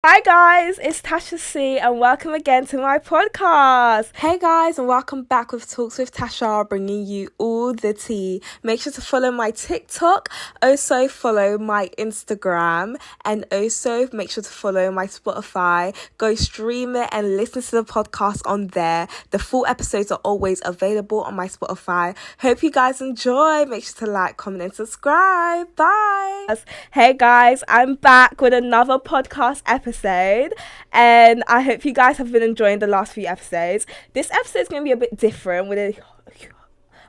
Hi guys, it's Tasha C and welcome again to my podcast. Hey guys, and welcome back with Talks with Tasha, bringing you all the tea. Make sure to follow my TikTok, also follow my Instagram, and also make sure to follow my Spotify. Go stream it and listen to the podcast on there. The full episodes are always available on my Spotify. Hope you guys enjoy. Make sure to like, comment, and subscribe. Bye. Hey guys, I'm back with another podcast episode, and I hope you guys have been enjoying the last few episodes. This episode is going to be a bit different with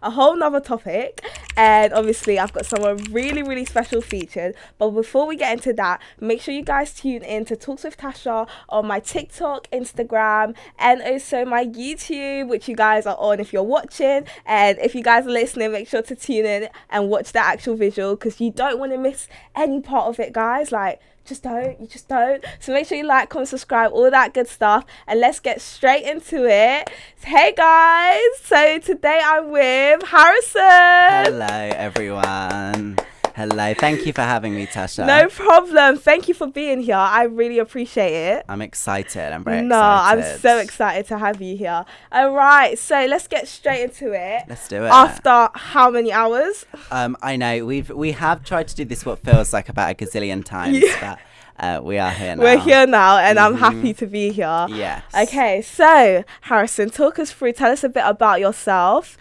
a whole nother topic, and obviously I've got someone really special featured. But before we get into that, make sure you guys tune in to Talks with Tasha on my TikTok, Instagram, and also my YouTube, which you guys are on if you're watching. And if you guys are listening, make sure to tune in and watch the actual visual, because you don't want to miss any part of it, guys. You just don't. So make sure you like, comment, subscribe, all that good stuff. And let's get straight into it. Hey guys, so today I'm with Harrison. Hello everyone. Hello, thank you for having me, Tasha. No problem. Thank you for being here. I really appreciate it. I'm excited. I'm very excited. No, I'm so excited to have you here. All right, so let's get straight into it. Let's do it. After how many hours? I know we have tried to do this what feels like about a gazillion times, but we are here now. We're here now, and I'm happy to be here. Yes. Okay, so Harrison, talk us through. Tell us a bit about yourself.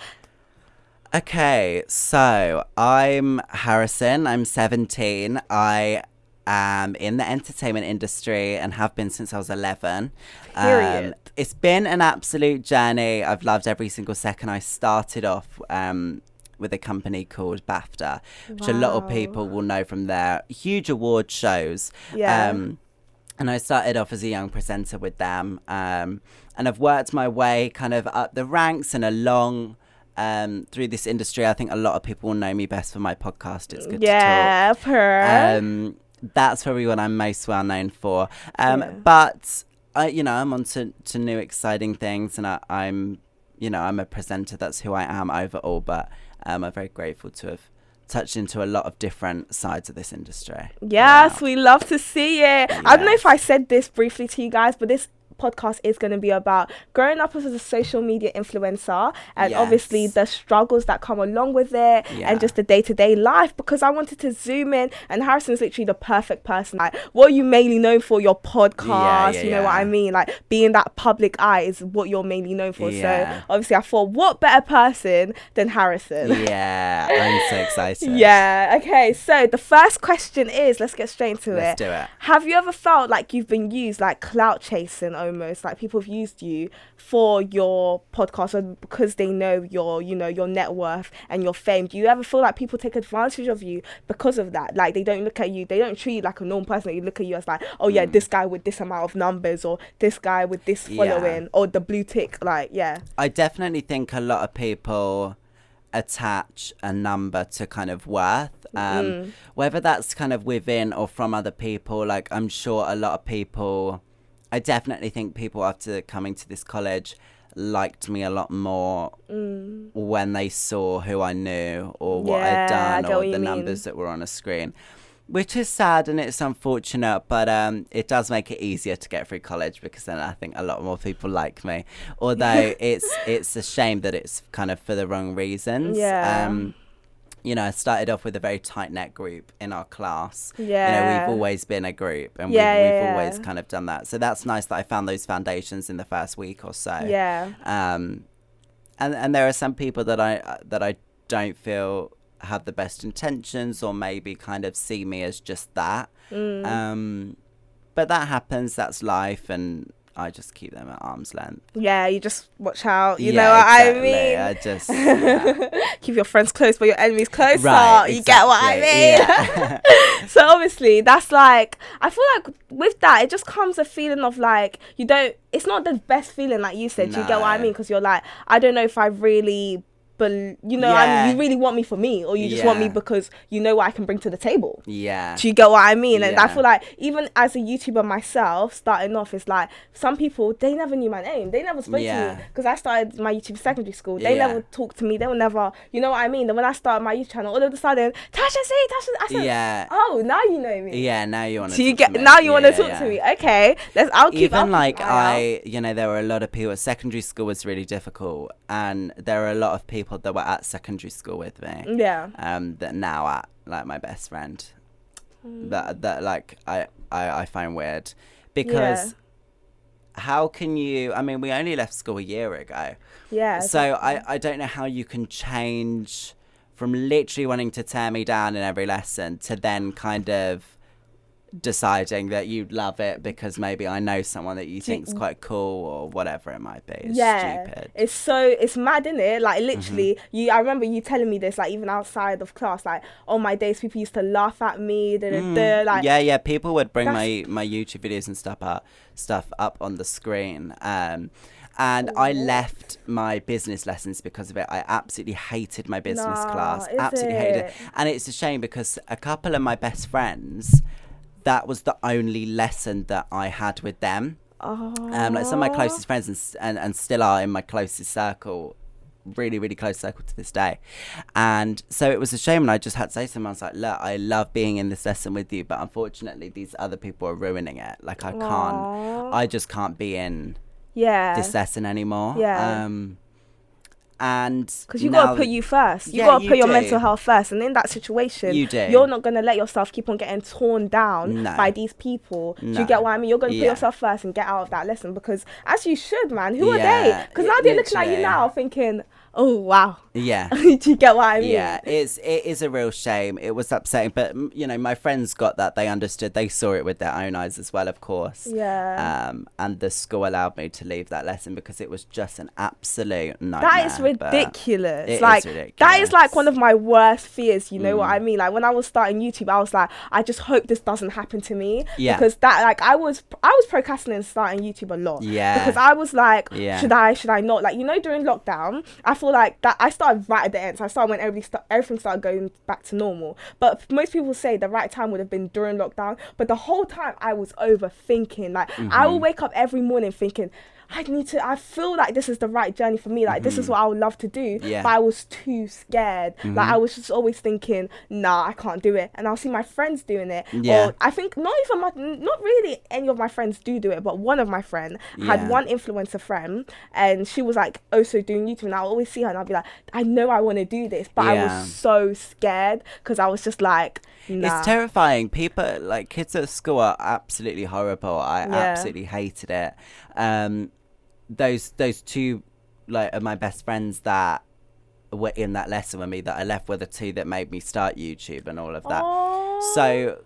Okay, so I'm Harrison. I'm 17. I am in the entertainment industry and have been since I was 11. Period. It's been an absolute journey. I've loved every single second. I started off with a company called BAFTA, which a lot of people will know from their huge award shows. Yeah. And I started off as a young presenter with them. And I've worked my way kind of up the ranks and along through this industry. I think a lot of people will know me best for my podcast, It's Good to Talk. That's probably what I'm most well known for. But I'm on to new exciting things, and I'm a presenter. That's who I am overall. But I'm very grateful to have touched into a lot of different sides of this industry. Yes, we love to see it. Yes. I don't know if I said this briefly to you guys, but this podcast is going to be about growing up as a social media influencer, and obviously the struggles that come along with it, and just the day-to-day life, because I wanted to zoom in, and Harrison's literally the perfect person. Like, what are you mainly known for? Your podcast, you know what I mean? Like, being that public eye is what you're mainly known for. So obviously I thought, what better person than Harrison? Yeah, I'm so excited. Okay, so the first question is, let's get straight into it. Let's do it. Have you ever felt like you've been used, like clout chasing almost, like people have used you for your podcast, or because they know your net worth and your fame? Do you ever feel like people take advantage of you because of that? Like, they don't look at you, they don't treat you like a normal person. They look at you as like, oh yeah, this guy with this amount of numbers, or this guy with this following, or the blue tick. I definitely think a lot of people attach a number to kind of worth, whether that's kind of within or from other people. Like, I'm sure a lot of people, I definitely think people after coming to this college liked me a lot more when they saw who I knew, or what I'd done, or the numbers that were on a screen, which is sad and it's unfortunate, but it does make it easier to get through college, because then I think a lot more people like me, although it's a shame that it's kind of for the wrong reasons. I started off with a very tight-knit group in our class. We've always been a group, and we've always kind of done that. So that's nice that I found those foundations in the first week or so. And there are some people that I don't feel have the best intentions, or maybe kind of see me as just that. But that happens. That's life, and I just keep them at arm's length. Yeah, you just watch out. You know what I mean? I just keep your friends close, but your enemies closer. Right, you get what I mean? So obviously, that's like, I feel like with that, it just comes a feeling of like, it's not the best feeling, like you said. No. You get what I mean? Because you're like, I don't know if I really but you really want me for me, or you just want me because you know what I can bring to the table. Yeah. Do you get what I mean? And I feel like even as a YouTuber myself, starting off, it's like some people, they never knew my name. They never spoke to me because I started my YouTube secondary school. They never talked to me. They were never, you know what I mean? Then when I started my YouTube channel, all of a sudden, Tasha, I said, oh, now you know me. Yeah, now you want to talk to me. Now you want to talk to me. Okay, I'll keep. Even there were a lot of people. Secondary school was really difficult, and there are a lot of people that were at secondary school with me. Yeah. That now are like my best friend. That like I find weird because how can you? I mean, we only left school a year ago. Yeah. So I don't know how you can change from literally wanting to tear me down in every lesson to then kind of deciding that you love it because maybe I know someone that you think's quite cool or whatever it might be. It's stupid. It's mad, isn't it? Like literally, I remember you telling me this, like even outside of class, like on my days, people used to laugh at me. Like people would bring my YouTube videos and stuff up on the screen. And I left my business lessons because of it. I absolutely hated my business class. Absolutely hated it. And it's a shame because a couple of my best friends, that was the only lesson that I had with them. Like some of my closest friends and still are in my closest circle, really, really close circle to this day. And so it was a shame, and I just had to say to them, I was like, look, I love being in this lesson with you, but unfortunately these other people are ruining it. Like I just can't be in this lesson anymore. And because you gotta put you first, you gotta put your mental health first, and in that situation, you're not gonna let yourself keep on getting torn down by these people. Do you get what I mean? You're gonna put yourself first and get out of that lesson, because as you should, man. Who are they? Because now they're looking at you now thinking, oh wow. Do you get what I mean? It is a real shame. It was upsetting, but my friends got that. They understood. They saw it with their own eyes as well, of course. And the school allowed me to leave that lesson because it was just an absolute nightmare. That is ridiculous. It like is ridiculous. That is like one of my worst fears. You know what I mean? Like when I was starting YouTube, I was like, I just hope this doesn't happen to me. Because that, like, I was procrastinating starting YouTube a lot. Because I was like, should I not? Like, during lockdown, I feel like that I started right at the end. So I started when everything started going back to normal. But most people say the right time would have been during lockdown. But the whole time I was overthinking. Like I will wake up every morning thinking, I feel like this is the right journey for me. Like this is what I would love to do. But I was too scared. Like I was just always thinking, nah, I can't do it. And I'll see my friends doing it. Or I think not really any of my friends do it, but one of my friends had one influencer friend, and she was like also doing YouTube, and I'll always see her and I'll be like, I know I want to do this, but I was so scared because I was just like, nah. It's terrifying. People, like kids at school, are absolutely horrible. I absolutely hated it. Those two of my best friends that were in that lesson with me that I left were the two that made me start YouTube and all of that. So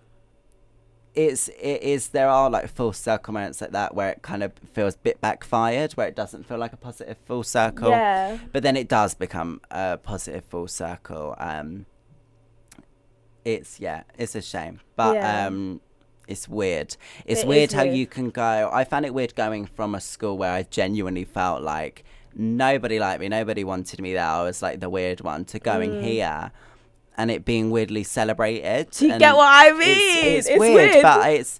there are like full circle moments like that where it kind of feels a bit backfired, where it doesn't feel like a positive full circle, but then it does become a positive full circle. It's a shame, but it's weird. It's weird how you can go. I found it weird going from a school where I genuinely felt like nobody liked me, nobody wanted me there. I was like the weird one, to going here and it being weirdly celebrated. Do you get what I mean? It's weird, but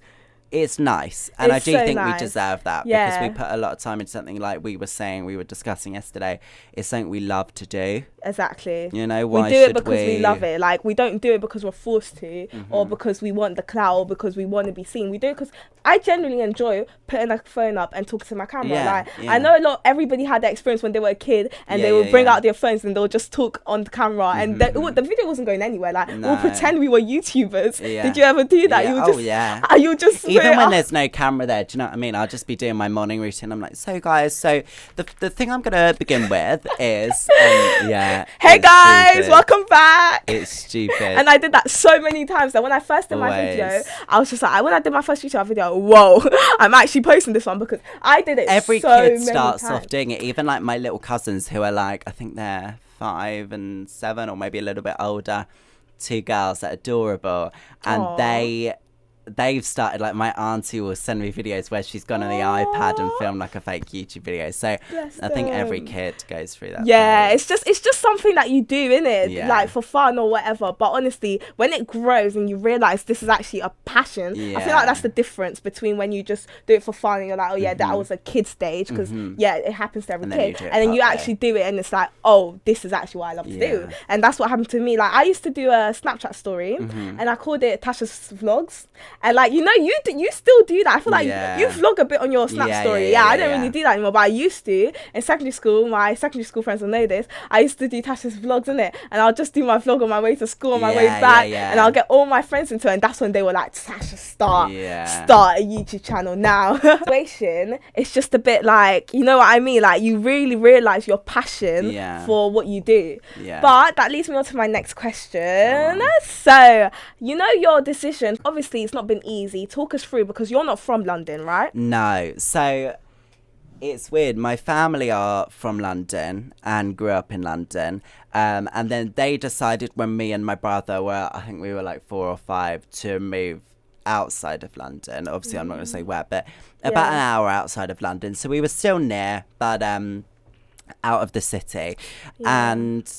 it's nice, and I do think we deserve that because we put a lot of time into something, like we were discussing yesterday. It's something we love to do. Exactly. Why we do it because we love it. Like we don't do it because we're forced to, or because we want the clout, or because we want to be seen. We do it because I genuinely enjoy putting a phone up and talking to my camera. I know everybody had that experience when they were a kid, and they would bring out their phones and they'll just talk on the camera, and the video wasn't going anywhere. Like we'll pretend we were YouTubers. Did you ever do that? You just even when there's no camera there, do you know what I mean? I'll just be doing my morning routine. I'm like, so guys, the thing I'm gonna begin with is hey guys, stupid. Welcome back. It's stupid. And I did that so many times that when I first did my video, I was just like, when I did my first YouTube video, whoa, I'm actually posting this one, because I did it every so kid many starts times. off doing it. Even like my little cousins who are like, I think they're 5 and 7 or maybe a little bit older, 2 girls that are adorable, and they they've started, like, my auntie will send me videos where she's gone on the iPad and filmed like a fake YouTube video. So I think every kid goes through that. Yeah, phase. it's just something that you do, innit? Yeah. Like for fun or whatever. But honestly, when it grows and you realise this is actually a passion, I feel like that's the difference between when you just do it for fun and you're like, oh yeah, that was a kid stage, because yeah, it happens to every kid. And then you actually do it and it's like, oh, this is actually what I love to do. And that's what happened to me. Like, I used to do a Snapchat story and I called it Tasha's Vlogs. And like, you know, you still do that. I feel like you vlog a bit on your Snap story. I don't really do that anymore, but I used to. In secondary school, my secondary school friends will know this, I used to do Tasha's vlogs, innit? And I'll just do my vlog on my way to school, on my way back, and I'll get all my friends into it. And that's when they were like, Tasha, start a YouTube channel now. Situation, it's just a bit like, you know what I mean? Like, you really realise your passion for what you do. But that leads me on to my next question. So, you know, your decision, obviously it's not been easy. Talk us through, because you're not from London, right? No. So it's weird. My family are from London and grew up in London. And then they decided when me and my brother were, I think we were like 4 or 5, to move outside of London. Obviously, I'm not going to say where, but about an hour outside of London. So we were still near, but out of the city. And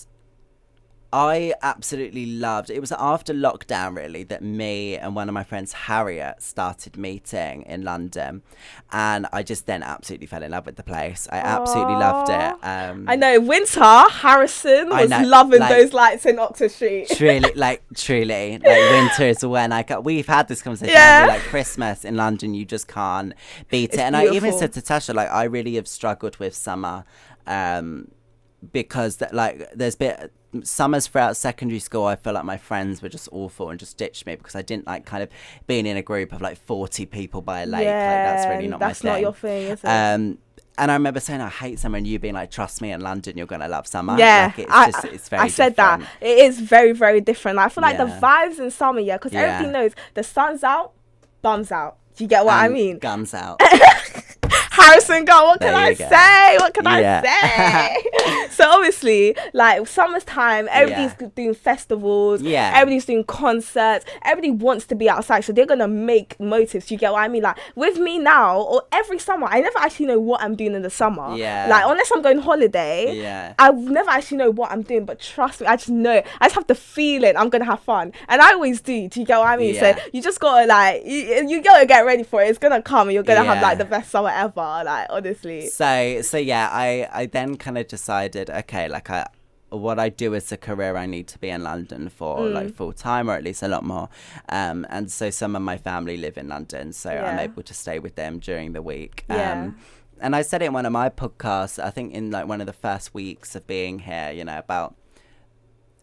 I absolutely loved it. It was after lockdown, really, that me and one of my friends, Harriet, started meeting in London. And I just then absolutely fell in love with the place. I absolutely loved it. I know, winter, Harrison was loving those lights in Oxford Street. Truly. Like, winter is when we've had this conversation. Like, Christmas in London, you just can't beat it. And beautiful. I even said to Tasha, like, I really have struggled with summer because, like, there's been summers throughout secondary school, I feel like my friends were just awful and just ditched me because I didn't like kind of being in a group of like 40 people by a lake. Like, that's really not my thing. That's not your thing, is it? And I remember saying I hate summer, and you being like, trust me, in London you're gonna love summer. Yeah, like, it's very I said different. that it is very, very different. Like, I feel like the vibes in summer, because everybody knows the sun's out, bum's out. Do you get what I mean? Guns out. Harrison, girl, what can I say? What can I say? So obviously, like, summer's time, everybody's doing festivals, everybody's doing concerts, everybody wants to be outside, so they're gonna make motives. You get what I mean? Like, with me now, or every summer, I never actually know what I'm doing in the summer. Like, unless I'm going holiday, I never actually know what I'm doing. But trust me, I just know. I just have the feeling I'm gonna have fun, and I always do. Do you get what I mean? So you just gotta like, you gotta get ready for it. It's gonna come, and you're gonna have like the best summer ever. Like, honestly. So yeah, I then kind of decided, okay, like, what I do as a career, I need to be in London for like full time, or at least a lot more. And so some of my family live in London, so I'm able to stay with them during the week. And I said it in one of my podcasts, I think in like one of the first weeks of being here, you know, about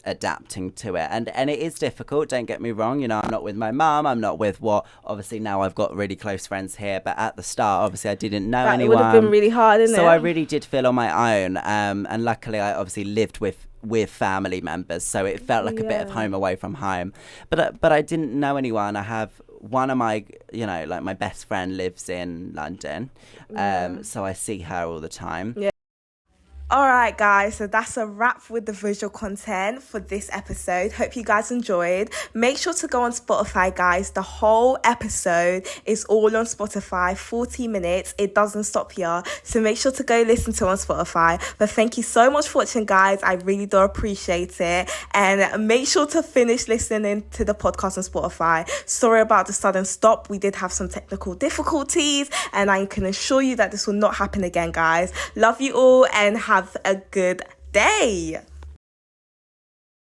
adapting to it, and it is difficult, don't get me wrong, you know, I'm not with my mum, I'm not with obviously now I've got really close friends here, but at the start obviously I didn't know anyone. It would have been really hard, isn't it? So I really did feel on my own, and luckily I obviously lived with family members, so it felt like a bit of home away from home, but I didn't know anyone. I have one of my, you know, like my best friend lives in London, so I see her all the time. Alright guys, so that's a wrap with the visual content for this episode. Hope you guys enjoyed. Make sure to go on Spotify, guys. The whole episode is all on Spotify, 40 minutes. It doesn't stop here. So make sure to go listen to it on Spotify. But thank you so much for watching, guys. I really do appreciate it. And make sure to finish listening to the podcast on Spotify. Sorry about the sudden stop. We did have some technical difficulties, and I can assure you that this will not happen again, guys. Love you all and have a good day.